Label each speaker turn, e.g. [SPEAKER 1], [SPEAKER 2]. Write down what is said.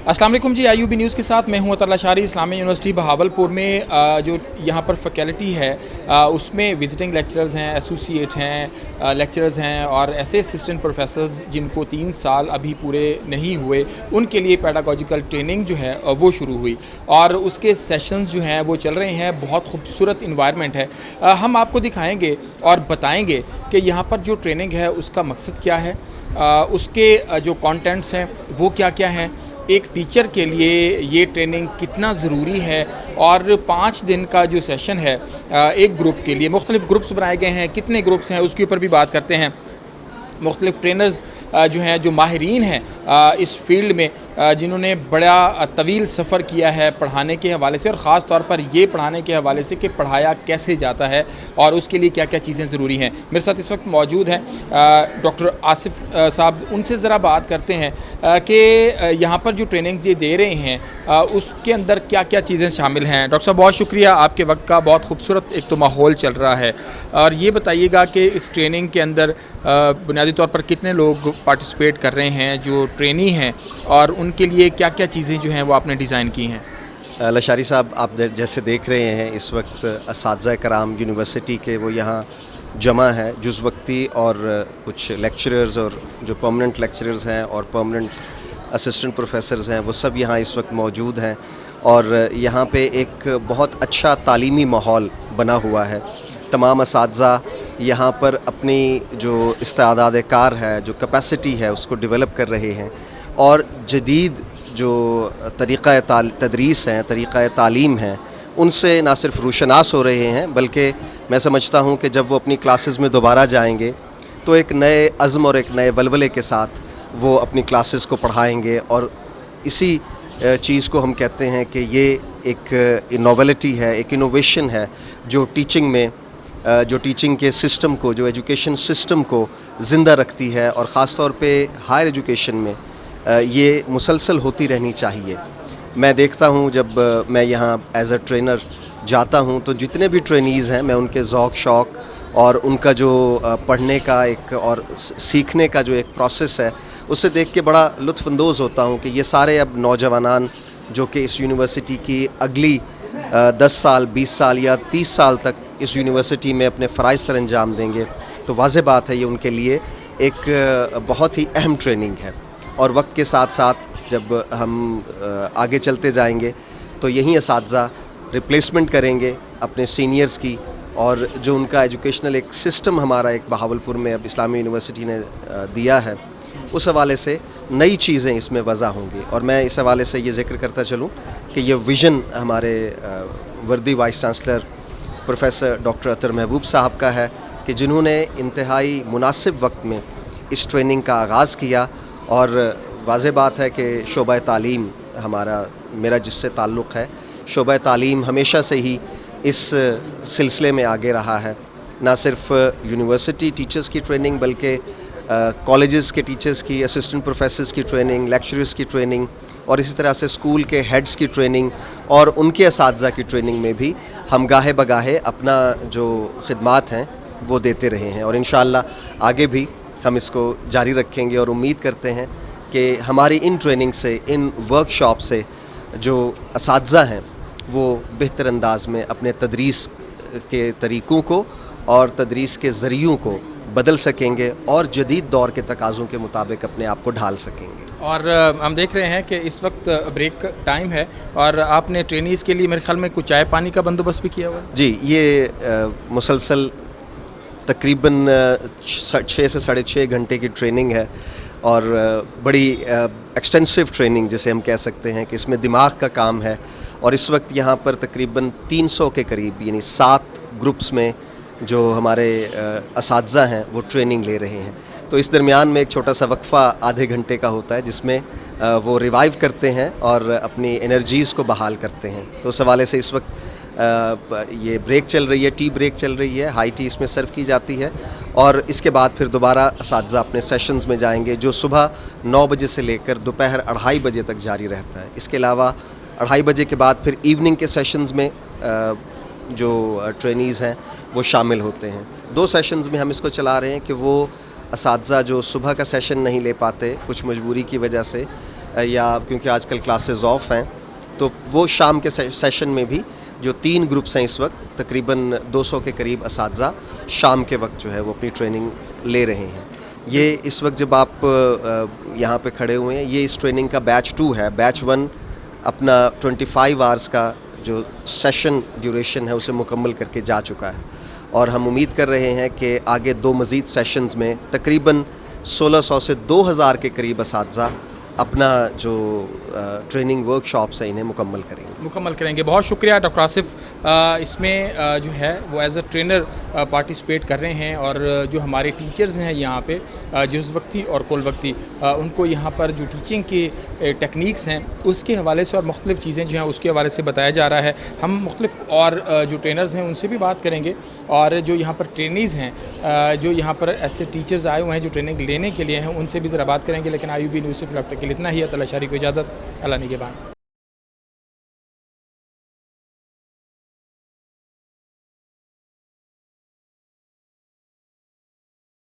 [SPEAKER 1] अस्सलाम वालेकुम जी, IUB news के साथ मैं हूं अतरल्ला शारी। इस्लामिया यूनिवर्सिटी बहावलपुर में जो यहाँ पर फैकल्टी है उसमें विजिटिंग लेक्चरर्स हैं, एसोसिएट हैं, लेक्चरर्स हैं और ऐसे असिस्टेंट प्रोफेसर्स जिनको 3 साल अभी पूरे नहीं हुए, उनके लिए पेडागोजिकल ट्रेनिंग जो है वो शुरू हुई और उसके सेशंस जो हैं वो चल रहे हैं। बहुत खूबसूरत इन्वायरमेंट है। हम आपको दिखाएंगे और बताएंगे कि यहाँ पर जो ट्रेनिंग है उसका मकसद क्या है, उसके जो कंटेंट्स हैं वो क्या क्या हैं, एक टीचर के लिए ये ट्रेनिंग कितना ज़रूरी है और 5 दिन का जो सेशन है एक ग्रुप के लिए मुख्तलिफ़ ग्रुप्स बनाए गए हैं, कितने ग्रुप्स हैं उसके ऊपर भी बात करते हैं। मुख्तलिफ़ ट्रेनर्स जो हैं, जो माहिरीन हैं इस फील्ड में, जिन्होंने बड़ा तवील सफ़र किया है पढ़ाने के हवाले से और ख़ास तौर पर ये पढ़ाने के हवाले से कि पढ़ाया कैसे जाता है और उसके लिए क्या क्या चीज़ें ज़रूरी हैं। मेरे साथ इस वक्त मौजूद हैं डॉक्टर आसिफ साहब। उनसे ज़रा बात करते हैं कि यहाँ पर जो ट्रेनिंग्स ये दे रहे हैं उसके अंदर क्या क्या चीज़ें शामिल हैं। डॉक्टर साहब, बहुत शुक्रिया आपके वक्त का। बहुत खूबसूरत एक तो माहौल चल रहा है और ये बताइएगा कि इस ट्रेनिंग के अंदर बुनियादी तौर पर कितने लोग पार्टिसिपेट कर रहे हैं जो ट्रेनी हैं और उनके लिए क्या क्या चीज़ें जो हैं वो आपने डिज़ाइन की हैं।
[SPEAKER 2] लशारी साहब, आप जैसे देख रहे हैं इस वक्त असातिज़ा कराम यूनिवर्सिटी के वो यहाँ जमा है, जुज़ वक्ती और कुछ लेक्चरर्स और जो परमानेंट लेक्चरर्स हैं और परमानेंट असिस्टेंट प्रोफेसर्स हैं, वो सब यहाँ इस वक्त मौजूद हैं और यहाँ पे एक बहुत अच्छा तालीमी माहौल बना हुआ है। तमाम असातिज़ा यहाँ पर अपनी जो इस्तेदाद कार है, जो कैपेसिटी है, उसको डेवलप कर रहे हैं और जदीद जो तरीक़ा तदरीस हैं, तरीक़ा तालीम हैं, उनसे ना सिर्फ रोशनास हो रहे हैं बल्कि मैं समझता हूँ कि जब वो अपनी क्लासेस में दोबारा जाएंगे तो एक नए अज़्म और एक नए वलवले के साथ वो अपनी क्लासेस को पढ़ाएंगे और इसी चीज़ को हम कहते हैं कि ये एक नोवेलिटी है, एक इनोवेशन है जो टीचिंग में जो टीचिंग के सिस्टम को, जो एजुकेशन सिस्टम को ज़िंदा रखती है और ख़ास तौर पे हायर एजुकेशन में ये मुसलसल होती रहनी चाहिए। मैं देखता हूँ जब मैं यहाँ एज़ अ ट्रेनर जाता हूँ तो जितने भी ट्रेनीज़ हैं, मैं उनके ज़ौक़ शौक़ और उनका जो पढ़ने का एक और सीखने का जो एक प्रोसेस है, उससे देख के बड़ा लुत्फ़अंदोज़ होता हूँ कि ये सारे अब नौजवानान जो कि इस यूनिवर्सिटी की अगली 10 साल, 20 साल या 30 साल तक इस यूनिवर्सिटी में अपने फ़राइज़ सर अंजाम देंगे, तो वाज़ेह बात है ये उनके लिए एक बहुत ही अहम ट्रेनिंग है। और वक्त के साथ साथ जब हम आगे चलते जाएंगे तो यही असातिज़ा रिप्लेसमेंट करेंगे अपने सीनियर्स की और जो उनका एजुकेशनल एक सिस्टम हमारा एक बहावलपुर में अब इस्लामी यूनिवर्सिटी ने दिया है, उस हवाले से नई चीज़ें इसमें वज़ा होंगी। और मैं इस हवाले से ये ज़िक्र करता चलूँ कि ये विज़न हमारे वर्दी वाइस चांसलर प्रोफेसर डॉक्टर अतर महबूब साहब का है कि जिन्होंने इंतहाई मुनासिब वक्त में इस ट्रेनिंग का आगाज़ किया और वाज़ेह बात है कि शोबा तालीम मेरा जिससे ताल्लुक़ है, शोबा तालीम हमेशा से ही इस सिलसिले में आगे रहा है। ना सिर्फ यूनिवर्सिटी टीचर्स की ट्रेनिंग बल्कि कॉलेजेस के टीचर्स की, असिस्टेंट प्रोफेसर्स की ट्रेनिंग, लेक्चरर्स की ट्रेनिंग और इसी तरह से स्कूल के हेड्स की ट्रेनिंग और उनके असातिज़ा की ट्रेनिंग में भी हम गाहे बगाहे अपना जो खिदमात हैं वो देते रहे हैं और इंशाअल्लाह आगे भी हम इसको जारी रखेंगे और उम्मीद करते हैं कि हमारी इन ट्रेनिंग से, इन वर्कशॉप से जो असातिज़ा हैं वो बेहतर अंदाज में अपने तदरीस के तरीक़ों को और तदरीस के ज़रियों को बदल सकेंगे और जदीद दौर के तकाज़ों के मुताबिक अपने आप को ढाल सकेंगे।
[SPEAKER 1] और हम देख रहे हैं कि इस वक्त ब्रेक टाइम है और आपने ट्रेनीज़ के लिए मेरे ख्याल में कुछ चाय पानी का बंदोबस्त भी किया हुआ है।
[SPEAKER 2] जी, ये मुसलसल तकरीबन 6 से 6.5 घंटे की ट्रेनिंग है और बड़ी एक्सटेंसिव ट्रेनिंग जिसे हम कह सकते हैं कि इसमें दिमाग का काम है और इस वक्त यहाँ पर तकरीबन 300 के करीब यानी 7 ग्रुप्स में जो हमारे असातिज़ा हैं वो ट्रेनिंग ले रहे हैं। तो इस दरमियान में एक छोटा सा वक्फ़ा आधे घंटे का होता है जिसमें वो रिवाइव करते हैं और अपनी एनर्जीज़ को बहाल करते हैं। तो उस हवाले से इस वक्त ये ब्रेक चल रही है, टी ब्रेक चल रही है, हाई टी इसमें सर्व की जाती है और इसके बाद फिर दोबारा असातिज़ा अपने सेशंस में जाएंगे जो सुबह 9 बजे से लेकर दोपहर 2:30 बजे तक जारी रहता है। इसके अलावा 2:30 बजे के बाद फिर इवनिंग के सेशंस में जो ट्रेनीज़ हैं वो शामिल होते हैं। 2 सेशंस में हम इसको चला रहे हैं कि वो असातिज़ा जो सुबह का सेशन नहीं ले पाते कुछ मजबूरी की वजह से, یا کیونکہ آج کل کلاسز آف ہیں تو وہ شام کے سیشن میں بھی جو 3 گروپس ہیں اس وقت تقریباً 200 کے قریب اساتذہ شام کے وقت جو ہے وہ اپنی ٹریننگ لے رہے ہیں. یہ اس وقت جب آپ یہاں پہ کھڑے ہوئے ہیں یہ اس ٹریننگ کا بیچ 2 ہے. بیچ 1 اپنا 25 آورس کا جو سیشن ڈیوریشن ہے اسے مکمل کر کے جا چکا ہے اور ہم امید کر رہے ہیں کہ آگے 2 مزید سیشنز میں تقریباً 1600 سے 2000 کے قریب اساتذہ اپنا جو ٹریننگ ورک شاپس ہیں انہیں مکمل کریں گے.
[SPEAKER 1] بہت شکریہ ڈاکٹر آصف. اس میں جو ہے وہ ایز اے ٹرینر پارٹیسپیٹ کر رہے ہیں اور جو ہمارے ٹیچرز ہیں یہاں پہ جز وقتی اور کل وقتی ان کو یہاں پر جو ٹیچنگ کی ٹیکنیکس ہیں اس کے حوالے سے اور مختلف چیزیں جو ہیں اس کے حوالے سے بتایا جا رہا ہے. ہم مختلف اور جو ٹرینرز ہیں ان سے بھی بات کریں گے اور جو یہاں پر ٹرینیز ہیں جو یہاں پر ایسے ٹیچرز آئے ہوئے ہیں جو ٹریننگ لینے کے لیے ہیں ان سے بھی ذرا بات کریں گے. لیکن IUB نیوز سے فی الوقت کے لیے اتنا ہی. عطیہ اشاری کو اجازت. اللہ نگہبان.